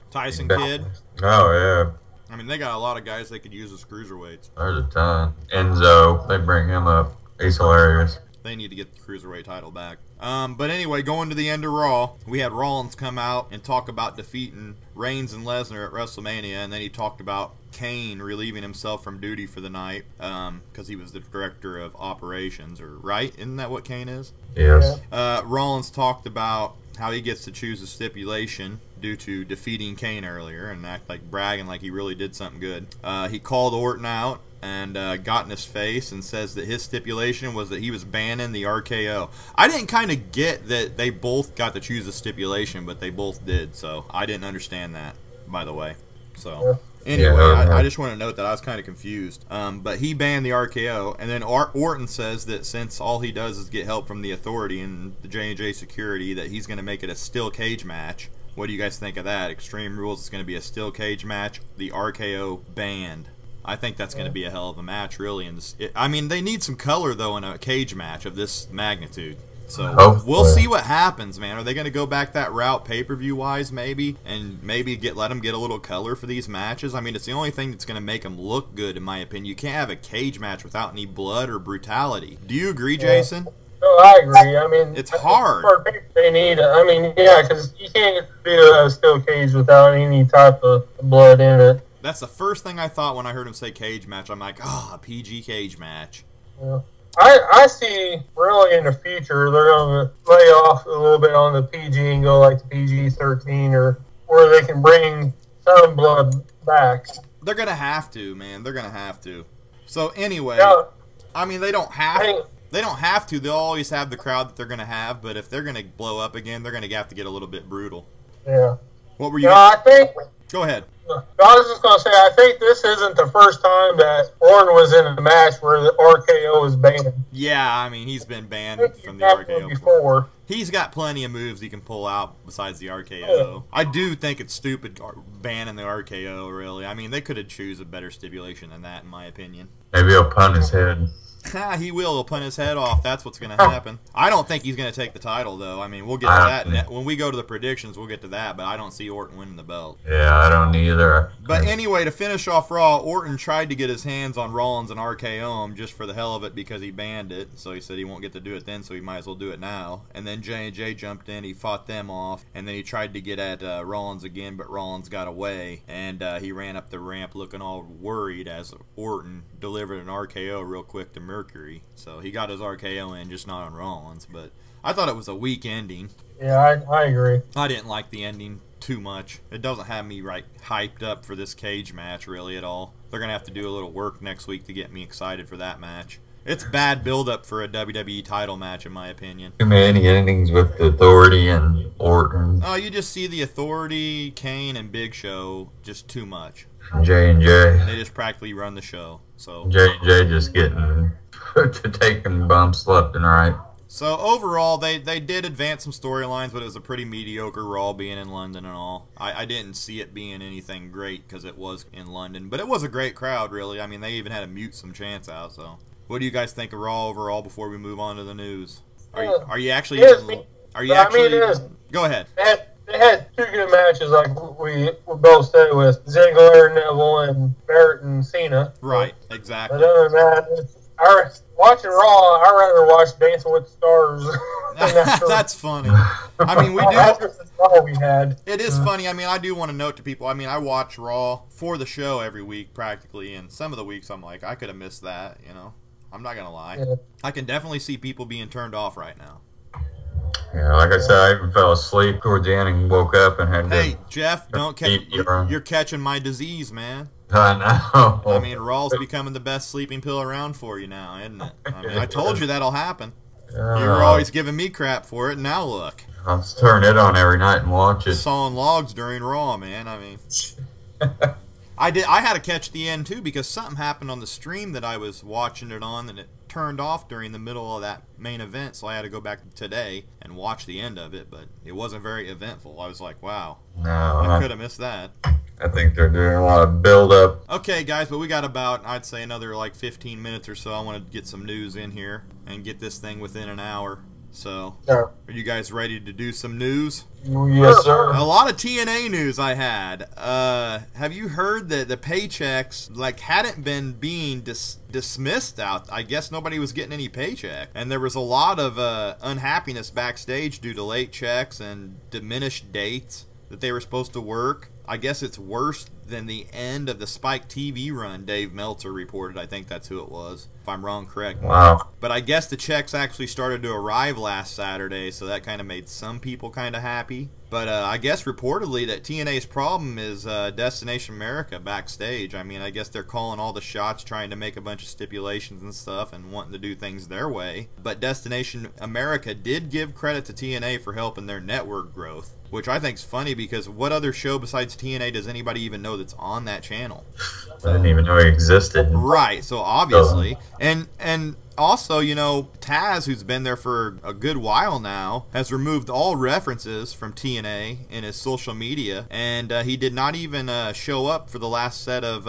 Speaker 1: Tyson Kidd.
Speaker 2: Oh, yeah.
Speaker 1: I mean, they got a lot of guys they could use as cruiserweights.
Speaker 2: There's a ton. Enzo, they bring him up. He's hilarious.
Speaker 1: They need to get the Cruiserweight title back. But anyway, going to the end of Raw, we had Rollins come out and talk about defeating Reigns and Lesnar at WrestleMania, and then he talked about Kane relieving himself from duty for the night because he was the director of operations, or right? Isn't that what Kane is?
Speaker 2: Yes.
Speaker 1: Rollins talked about how he gets to choose a stipulation due to defeating Kane earlier and act like bragging like he really did something good. He called Orton out and got in his face and says that his stipulation was that he was banning the RKO. I didn't kind of get that they both got to choose a stipulation, but they both did, so I didn't understand that, by the way. So anyway, I just want to note that I was kind of confused. But he banned the RKO, and then Orton says that since all he does is get help from the Authority and the J&J security, that he's going to make it a steel cage match. What do you guys think of that? Extreme Rules is going to be a steel cage match, the RKO banned. I think that's going to be a hell of a match, really. And I mean, they need some color, though, in a cage match of this magnitude. So we'll see what happens, man. Are they going to go back that route pay-per-view wise, maybe, and maybe let them get a little color for these matches? I mean, it's the only thing that's going to make them look good, in my opinion. You can't have a cage match without any blood or brutality. Do you agree, Jason?
Speaker 3: No, I agree. I mean,
Speaker 1: it's hard.
Speaker 3: They need. I mean, yeah, because you can't do a steel cage without any type of blood in it.
Speaker 1: That's the first thing I thought when I heard him say cage match. I'm like, a PG cage match.
Speaker 3: Yeah. I see really in the future they're going to lay off a little bit on the PG and go like the PG-13 or where they can bring some blood back.
Speaker 1: They're going to have to, man. They're going to have to. So anyway, I mean, they don't have to. They'll always have the crowd that they're going to have, but if they're going to blow up again, they're going to have to get a little bit brutal.
Speaker 3: Yeah.
Speaker 1: What were you Go ahead.
Speaker 3: I was just going to say, I think this isn't the first time that Orton was in a match where the RKO was banned.
Speaker 1: Yeah, I mean, he's been banned from the RKO before. He's got plenty of moves he can pull out besides the RKO. Yeah. I do think it's stupid banning the RKO, really. I mean, they could have choose a better stipulation than that, in my opinion.
Speaker 2: Maybe he'll punt his head.
Speaker 1: He will. He'll punt his head off. That's what's going to happen. I don't think he's going to take the title, though. I mean, we'll get to that. When we go to the predictions, we'll get to that, but I don't see Orton winning the belt.
Speaker 2: Yeah, I don't either.
Speaker 1: But anyway, to finish off Raw, Orton tried to get his hands on Rollins and RKO him just for the hell of it because he banned it. So he said he won't get to do it then, so he might as well do it now. And then J&J jumped in. He fought them off. And then he tried to get at Rollins again, but Rollins got away. And he ran up the ramp looking all worried as Orton delivered an RKO real quick to Mercury. So he got his RKO in, just not on Rollins. But I thought it was a weak ending.
Speaker 3: Yeah, I agree.
Speaker 1: I didn't like the ending too much. It doesn't have me hyped up for this cage match really at all. They're going to have to do a little work next week to get me excited for that match. It's bad build-up for a WWE title match, in my opinion.
Speaker 2: Too many endings with the Authority and Orton.
Speaker 1: Oh, you just see the Authority, Kane, and Big Show just too much.
Speaker 2: J&J.
Speaker 1: They just practically run the show. So
Speaker 2: J&J just getting to taking bumps left and right.
Speaker 1: So overall, they did advance some storylines, but it was a pretty mediocre Raw being in London and all. I didn't see it being anything great because it was in London, but it was a great crowd, really. I mean, they even had to mute some chants out. So, what do you guys think of Raw overall before we move on to the news? Are you actually? Are you actually? Go ahead.
Speaker 3: They had two good matches, like we both said, with Ziggler, Neville, and Barrett and Cena.
Speaker 1: Right, exactly.
Speaker 3: But other than that, watching Raw, I'd rather watch Dancing with the Stars.
Speaker 1: That's funny. I mean, we do.
Speaker 3: That's the Raw we had.
Speaker 1: It is funny. I mean, I do want to note to people, I mean, I watch Raw for the show every week practically, and some of the weeks I'm like, I could have missed that, you know. I'm not going to lie. Yeah. I can definitely see people being turned off right now.
Speaker 2: Yeah, like I said, I even fell asleep towards the end and woke up and had to...
Speaker 1: Hey, Jeff, don't catch... You're catching my disease, man.
Speaker 2: I know.
Speaker 1: I mean, Raw's becoming the best sleeping pill around for you now, isn't it? I mean, I told you that'll happen. You were always giving me crap for it, and now look.
Speaker 2: I'll just turn it on every night and watch it.
Speaker 1: Sawing logs during Raw, man. I mean... I had to catch the end, too, because something happened on the stream that I was watching it on, and it turned off during the middle of that main event, so I had to go back today and watch the end of it, but it wasn't very eventful. I was like, wow, I could have missed that.
Speaker 2: I think they're doing a lot of build-up.
Speaker 1: Okay, guys, but we got about, I'd say, another like 15 minutes or so. I want to get some news in here and get this thing within an hour. So,
Speaker 3: Yeah.
Speaker 1: are you guys ready to do some news?
Speaker 3: Yes, sir.
Speaker 1: A lot of TNA news I had. Have you heard that the paychecks hadn't been being dismissed out? I guess nobody was getting any paycheck, and there was a lot of unhappiness backstage due to late checks and diminished dates that they were supposed to work. I guess it's worse than the end of the Spike TV run, Dave Meltzer reported. I think that's who it was. If I'm wrong, correct me.
Speaker 2: Wow.
Speaker 1: But I guess the checks actually started to arrive last Saturday, so that kind of made some people kind of happy. But I guess reportedly that TNA's problem is Destination America backstage. I mean, I guess they're calling all the shots, trying to make a bunch of stipulations and stuff and wanting to do things their way. But Destination America did give credit to TNA for helping their network growth, which I think is funny because what other show besides TNA does anybody even know that's on that channel?
Speaker 2: I didn't even know he existed.
Speaker 1: Right, so obviously. And also, you know, Taz, who's been there for a good while now, has removed all references from TNA in his social media, and he did not even show up for the last set of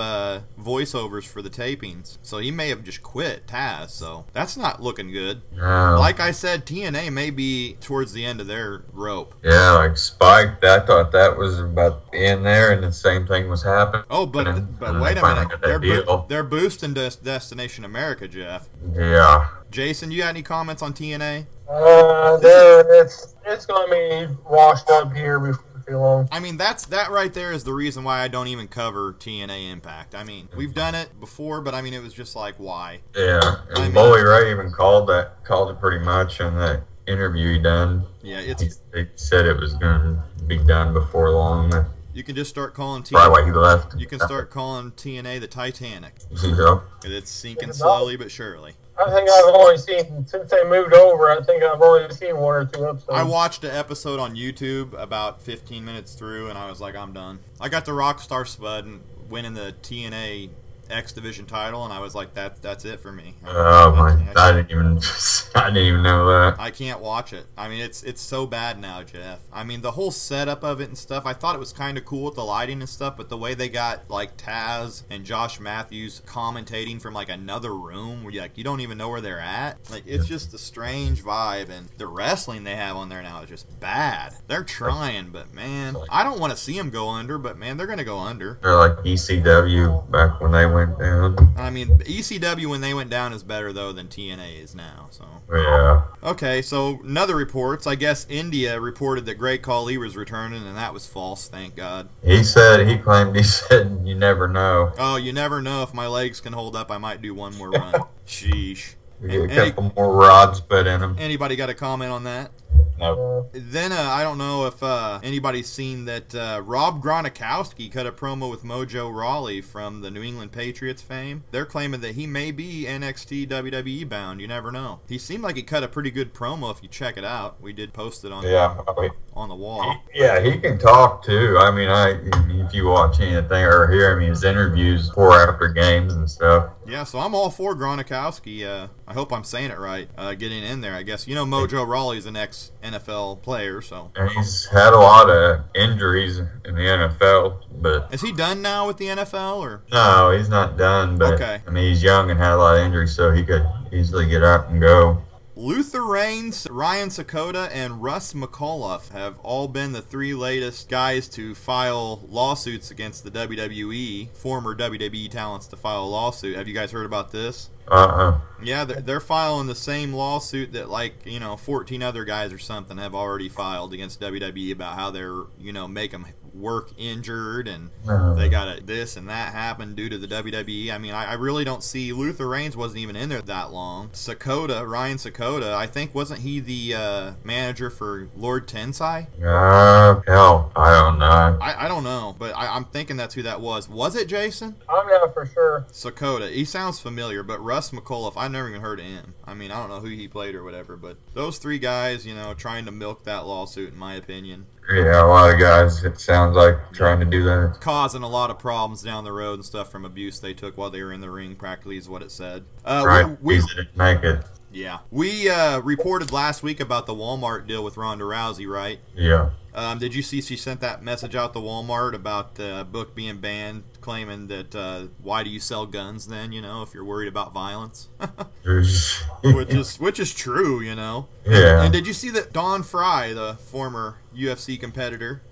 Speaker 1: voiceovers for the tapings. So he may have just quit, Taz, so that's not looking good.
Speaker 2: No.
Speaker 1: Like I said, TNA may be towards the end of their rope.
Speaker 2: Yeah, like Spike, I thought that was about the end there, and the same thing was happening.
Speaker 1: Oh, but wait a minute. They're boosting Destination America, Jeff.
Speaker 2: Yeah.
Speaker 1: Jason, you got any comments on TNA?
Speaker 3: It's going to be washed up here before too long.
Speaker 1: I mean, that right there is the reason why I don't even cover TNA Impact. I mean, we've done it before, but I mean, it was just like, why?
Speaker 2: Yeah, and Bully Ray even called it pretty much in that interview he done.
Speaker 1: Yeah,
Speaker 2: he said it was going to be done before long.
Speaker 1: You can just start calling TNA.
Speaker 2: Probably why he left.
Speaker 1: You can start calling TNA the Titanic.
Speaker 2: Yeah.
Speaker 1: It's sinking slowly but surely.
Speaker 3: I think I've only seen, since they moved over, I think I've only seen one or two episodes.
Speaker 1: I watched an episode on YouTube about 15 minutes through, and I was like, I'm done. I got the Rockstar Spud and winning the TNA X Division title, and I was like, that's it for me.
Speaker 2: Oh my! I didn't even know that.
Speaker 1: I can't watch it. I mean, it's so bad now, Jeff. I mean, the whole setup of it and stuff. I thought it was kind of cool with the lighting and stuff, but the way they got like Taz and Josh Matthews commentating from like another room, where you don't even know where they're at. Like, it's just a strange vibe, and the wrestling they have on there now is just bad. They're trying, but man, I don't want to see them go under, but man, they're gonna go under.
Speaker 2: They're like ECW back when they went down.
Speaker 1: I mean, ECW when they went down is better though than TNA is now. So
Speaker 2: yeah.
Speaker 1: Okay, so another reports. I guess India reported that Great Khali was returning, and that was false. Thank God.
Speaker 2: He claimed you never know.
Speaker 1: Oh, you never know. If my legs can hold up, I might do one more run. Sheesh.
Speaker 2: You get a couple more rods put in them.
Speaker 1: Anybody got a comment on that?
Speaker 2: No.
Speaker 1: Then I don't know if anybody's seen that Rob Gronokowski cut a promo with Mojo Rawley from the New England Patriots fame. They're claiming that he may be NXT WWE bound. You never know. He seemed like he cut a pretty good promo if you check it out. We did post it on the wall.
Speaker 2: Yeah, he can talk too. I mean, if you watch anything or hear his interviews before after games and stuff.
Speaker 1: Yeah, so I'm all for Gronokowski. I hope I'm saying it right. Getting in there, I guess. You know, Mojo Rawley's an ex-NFL player, so.
Speaker 2: And he's had a lot of injuries in the NFL, but.
Speaker 1: Is he done now with the NFL, or?
Speaker 2: No, he's not done, but.
Speaker 1: Okay.
Speaker 2: I mean, he's young and had a lot of injuries, so he could easily get out and go.
Speaker 1: Luther Reigns, Ryan Sakota, and Russ McAuliffe have all been the three latest guys to file lawsuits against the WWE, former WWE talents to file a lawsuit. Have you guys heard about this? Yeah, they're filing the same lawsuit that 14 other guys or something have already filed against WWE about how they're, make them work injured and they got this and that happen due to the WWE. I mean, I really don't see. Luther Reigns wasn't even in there that long. Ryan Sakota, I think, wasn't he the manager for Lord Tensai?
Speaker 2: Hell, I don't know.
Speaker 1: I don't know, but I'm thinking that's who that was. Was it Jason?
Speaker 3: I'm not for sure.
Speaker 1: Sakota, he sounds familiar, but Russ McAuliffe, I've never even heard of him. I mean, I don't know who he played or whatever, but those three guys, trying to milk that lawsuit, in my opinion.
Speaker 2: Yeah, a lot of guys, it sounds like, trying to do that.
Speaker 1: Causing a lot of problems down the road and stuff from abuse they took while they were in the ring, practically, is what it said.
Speaker 2: Right, we didn't make it.
Speaker 1: Yeah. We reported last week about the Walmart deal with Ronda Rousey, right?
Speaker 2: Yeah.
Speaker 1: Did you see she sent that message out to Walmart about the book being banned, claiming that why do you sell guns then, if you're worried about violence? which is true,
Speaker 2: Yeah.
Speaker 1: And did you see that Dawn Fry, the former UFC competitor,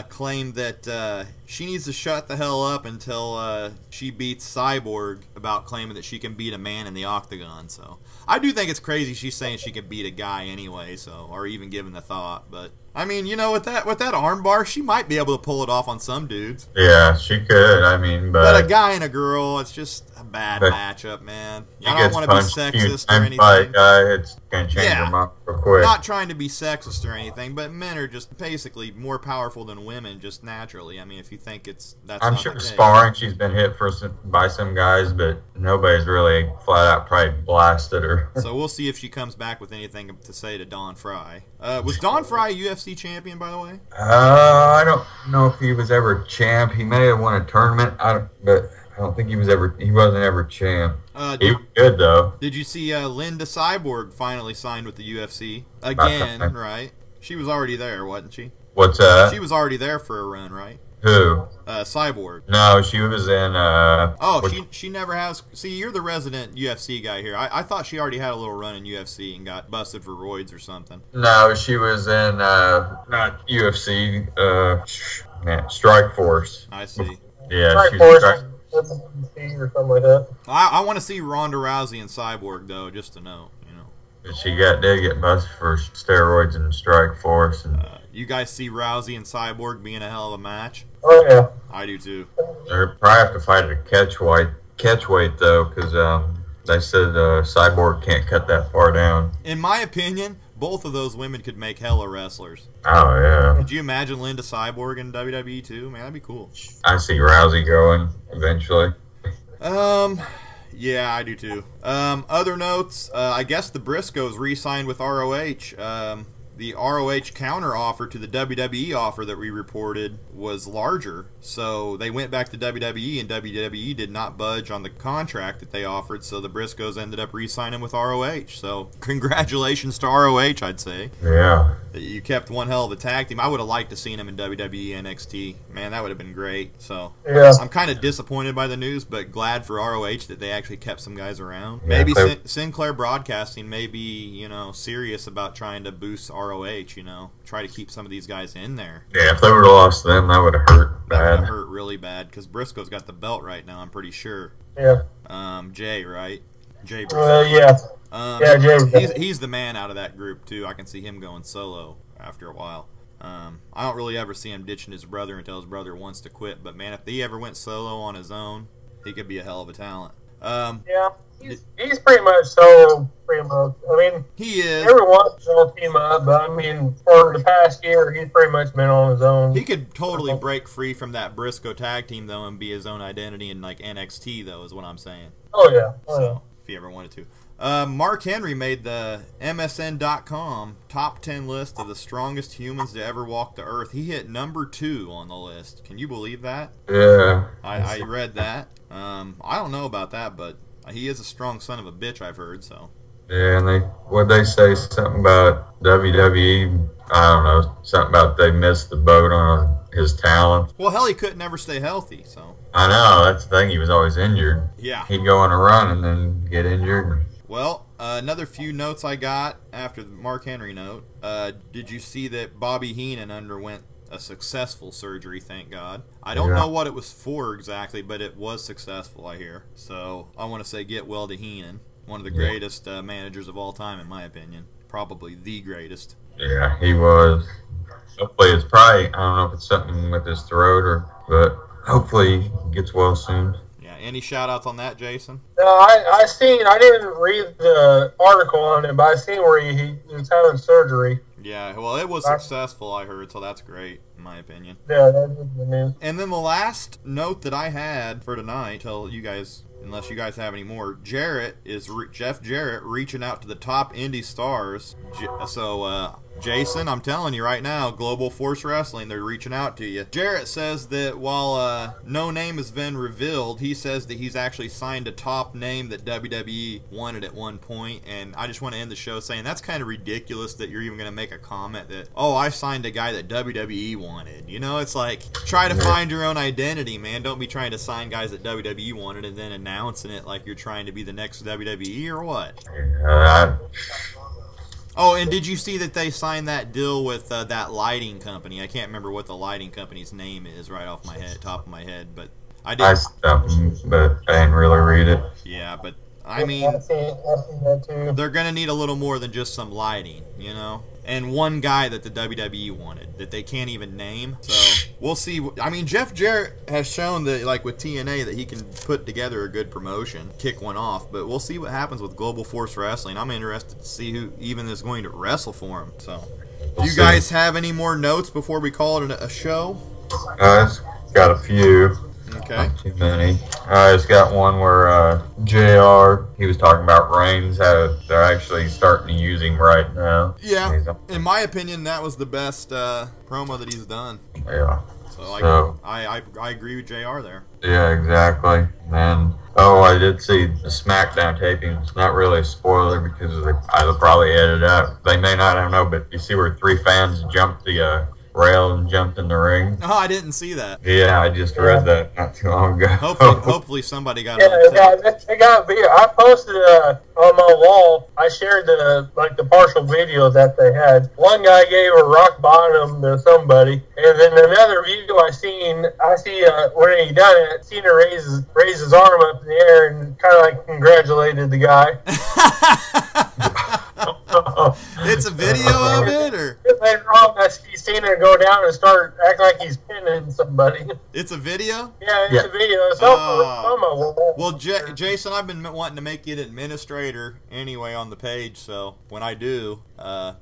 Speaker 1: claimed that she needs to shut the hell up until she beats Cyborg about claiming that she can beat a man in the octagon. So I do think it's crazy she's saying she could beat a guy anyway, or even given the thought. But I mean, with that armbar, she might be able to pull it off on some dudes.
Speaker 2: Yeah, she could. I mean, but
Speaker 1: a guy and a girl, it's just a bad matchup, man. I don't want to be sexist or anything.
Speaker 2: By a guy, it's gonna change her mind real quick.
Speaker 1: Not trying to be sexist or anything, but men are just basically more powerful than women, just naturally. I mean, if you think that's
Speaker 2: I'm
Speaker 1: not
Speaker 2: sure
Speaker 1: the case.
Speaker 2: sparring, she's been hit by some guys, but nobody's really flat out probably blasted her.
Speaker 1: So we'll see if she comes back with anything to say to Dawn Fry. Was Dawn Fry a UFC champion, by the way?
Speaker 2: I don't know if he was ever champ. He may have won a tournament, but I don't think he wasn't ever champ. He was good though.
Speaker 1: Did you see Linda Cyborg finally signed with the UFC again? Right? She was already there, wasn't she?
Speaker 2: What's that?
Speaker 1: She was already there for a run, right?
Speaker 2: Who?
Speaker 1: Cyborg.
Speaker 2: No, she was in.
Speaker 1: She never has. See, you're the resident UFC guy here. I thought she already had a little run in UFC and got busted for roids or something.
Speaker 2: No, she was in not UFC. Strike Force.
Speaker 1: I see.
Speaker 2: Yeah,
Speaker 3: Strike
Speaker 2: she
Speaker 3: Force
Speaker 2: was
Speaker 3: or something like that.
Speaker 1: I want to see Ronda Rousey and Cyborg though, just to know.
Speaker 2: She did get busted for steroids and Strike Force. And
Speaker 1: you guys see Rousey and Cyborg being a hell of a match?
Speaker 3: Oh yeah,
Speaker 1: I do too.
Speaker 2: They'll probably have to fight at a catch weight though, because they said Cyborg can't cut that far down.
Speaker 1: In my opinion, both of those women could make hella wrestlers.
Speaker 2: Oh yeah.
Speaker 1: Could you imagine Linda Cyborg in WWE too? Man, that'd be cool.
Speaker 2: I see Rousey going eventually.
Speaker 1: Yeah, I do too. Other notes, I guess the Briscoes re-signed with ROH. The ROH counter offer to the WWE offer that we reported was larger, so they went back to WWE, and WWE did not budge on the contract that they offered, so the Briscoes ended up re-signing with ROH. So congratulations to ROH, I'd say.
Speaker 2: Yeah.
Speaker 1: You kept one hell of a tag team. I would have liked to seen them in WWE NXT. Man, that would have been great. So
Speaker 3: yeah.
Speaker 1: I'm kind of disappointed by the news, but glad for ROH that they actually kept some guys around.
Speaker 2: Yeah,
Speaker 1: Maybe Sinclair Broadcasting may be, serious about trying to boost ROH, try to keep some of these guys in there.
Speaker 2: Yeah, if they would have lost them, that would have hurt bad.
Speaker 1: That would have hurt really bad, because Briscoe's got the belt right now, I'm pretty sure.
Speaker 3: Yeah.
Speaker 1: Jay, right? Jay Briscoe.
Speaker 3: Yeah. Yeah, Jay.
Speaker 1: He's the man out of that group, too. I can see him going solo after a while. I don't really ever see him ditching his brother until his brother wants to quit. But, man, if he ever went solo on his own, he could be a hell of a talent.
Speaker 3: Yeah. He's pretty much solo, pretty much. I mean,
Speaker 1: he is.
Speaker 3: Every once in a while team up, but I mean, for the past year, he's pretty much been on his own.
Speaker 1: He could totally break free from that Briscoe tag team, though, and be his own identity in, NXT, though, is what I'm saying.
Speaker 3: Oh, yeah. Oh, yeah.
Speaker 1: If he ever wanted to. Mark Henry made the MSN.com top 10 list of the strongest humans to ever walk the earth. He hit number 2 on the list. Can you believe that?
Speaker 2: Yeah.
Speaker 1: I read that. I don't know about that, but he is a strong son of a bitch, I've heard, so.
Speaker 2: Yeah, and they say something about WWE, I don't know, something about they missed the boat on his talent.
Speaker 1: Well, hell, he couldn't ever stay healthy, so.
Speaker 2: I know, that's the thing, he was always injured.
Speaker 1: Yeah.
Speaker 2: He'd go on a run and then get injured.
Speaker 1: Well, another few notes I got after the Mark Henry note. Did you see that Bobby Heenan underwent a successful surgery, thank God? I don't know what it was for exactly, but it was successful, I hear. So I want to say get well to Heenan. One of the greatest managers of all time, in my opinion. Probably the greatest.
Speaker 2: Yeah, he was. Hopefully it's probably, I don't know if it's something with his throat, but hopefully he gets well soon.
Speaker 1: Yeah, any shout-outs on that, Jason?
Speaker 3: No, I didn't read the article on it, but I seen where he was having surgery.
Speaker 1: Yeah, well, it was successful, I heard, so that's great. in my opinion.
Speaker 3: Yeah, that's the news.
Speaker 1: And then the last note that I had for tonight, tell you guys, unless you guys have any more, Jarrett is Jeff Jarrett reaching out to the top indie stars. Jason, I'm telling you right now, Global Force Wrestling, they're reaching out to you. Jarrett says that while no name has been revealed, he says that he's actually signed a top name that WWE wanted at one point, and I just want to end the show saying that's kind of ridiculous that you're even going to make a comment that, oh, I signed a guy that WWE wanted. You know, it's like, try to find your own identity, man. Don't be trying to sign guys that WWE wanted and then announcing it like you're trying to be the next WWE or what? Oh, and did you see that they signed that deal with that lighting company? I can't remember what the lighting company's name is right off my head, top of my head, but I did.
Speaker 2: But I didn't really read it.
Speaker 1: Yeah, but I mean,
Speaker 3: I've seen that too.
Speaker 1: they're gonna need a little more than just some lighting, you know. And one guy that the WWE wanted that they can't even name. So we'll see. I mean, Jeff Jarrett has shown that, like with TNA, that he can put together a good promotion, kick one off. But we'll see what happens with Global Force Wrestling. I'm interested to see who even is going to wrestle for him. So, do you guys have any more notes before we call it a show?
Speaker 2: I've got a few.
Speaker 1: Okay.
Speaker 2: Not too many. I just got one where JR, he was talking about Reigns, how they're actually starting to use him right now.
Speaker 1: Yeah. In my opinion, that was the best promo that he's done.
Speaker 2: Yeah.
Speaker 1: So I agree with JR there.
Speaker 2: Yeah, exactly. And I did see the SmackDown taping. It's not really a spoiler because I'll probably edit it out. They may not, I don't know, but you see where 3 fans jumped the rail and jumped in the ring.
Speaker 1: Oh, I didn't see that.
Speaker 2: Yeah, I just read that not too long ago.
Speaker 1: Hopefully somebody got
Speaker 3: it. It got video. I posted on my wall. I shared the partial video that they had. One guy gave a rock bottom to somebody, and then another video I see when he done it, Cena raise his arm up in the air and kind of like congratulated the guy.
Speaker 1: It's a video of it, or
Speaker 3: later on I see Cena go down and start acting like he's pinning somebody.
Speaker 1: It's a video?
Speaker 3: Yeah, it's a video. It's on my wall.
Speaker 1: Well, Jason, I've been wanting to make you an administrator anyway on the page, so when I do,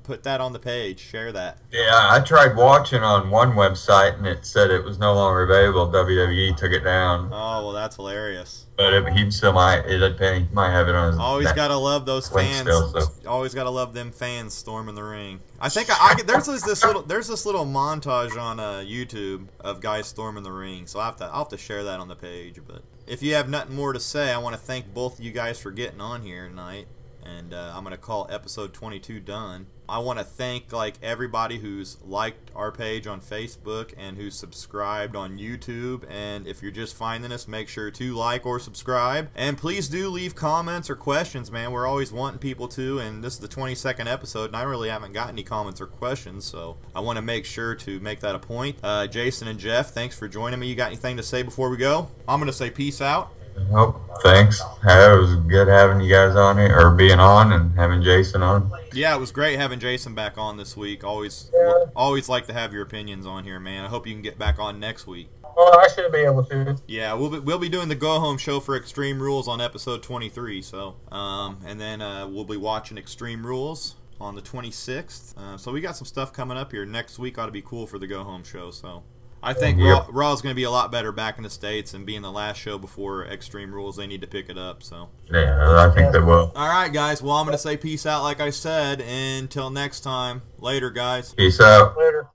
Speaker 1: put that on the page, share that.
Speaker 2: Yeah, I tried watching on one website and it said it was no longer available. WWE took it down.
Speaker 1: Oh, well, that's hilarious.
Speaker 2: But he still might have it on his.
Speaker 1: Always gotta love those fans.
Speaker 2: Still, so.
Speaker 1: Always gotta love them fans storming the ring. I think there's this little montage on YouTube of guys storming the ring. So I'll have to share that on the page. But if you have nothing more to say, I want to thank both of you guys for getting on here tonight. And I'm gonna call episode 22 done. I want to thank everybody who's liked our page on Facebook and who's subscribed on YouTube. And if you're just finding us, make sure to like or subscribe. And please do leave comments or questions, man. We're always wanting people to. And this is the 22nd episode, and I really haven't got any comments or questions, so I want to make sure to make that a point. Jason and Jeff, thanks for joining me. You got anything to say before we go? I'm gonna say peace out.
Speaker 2: Nope, thanks. It was good having you guys on here, or being on, and having Jason on.
Speaker 1: Yeah, it was great having Jason back on this week. Always like to have your opinions on here, man. I hope you can get back on next week.
Speaker 3: Oh, I should be able to.
Speaker 1: Yeah, we'll be doing the Go Home show for Extreme Rules on episode 23. So, and then we'll be watching Extreme Rules on the 26th. So we got some stuff coming up here. Next week ought to be cool for the Go Home show. So. I think Raw is going to be a lot better back in the States, and being the last show before Extreme Rules, they need to pick it up. So
Speaker 2: yeah, I think they will.
Speaker 1: All right, guys. Well, I'm going to say peace out like I said. Until next time. Later, guys.
Speaker 2: Peace out.
Speaker 3: Later.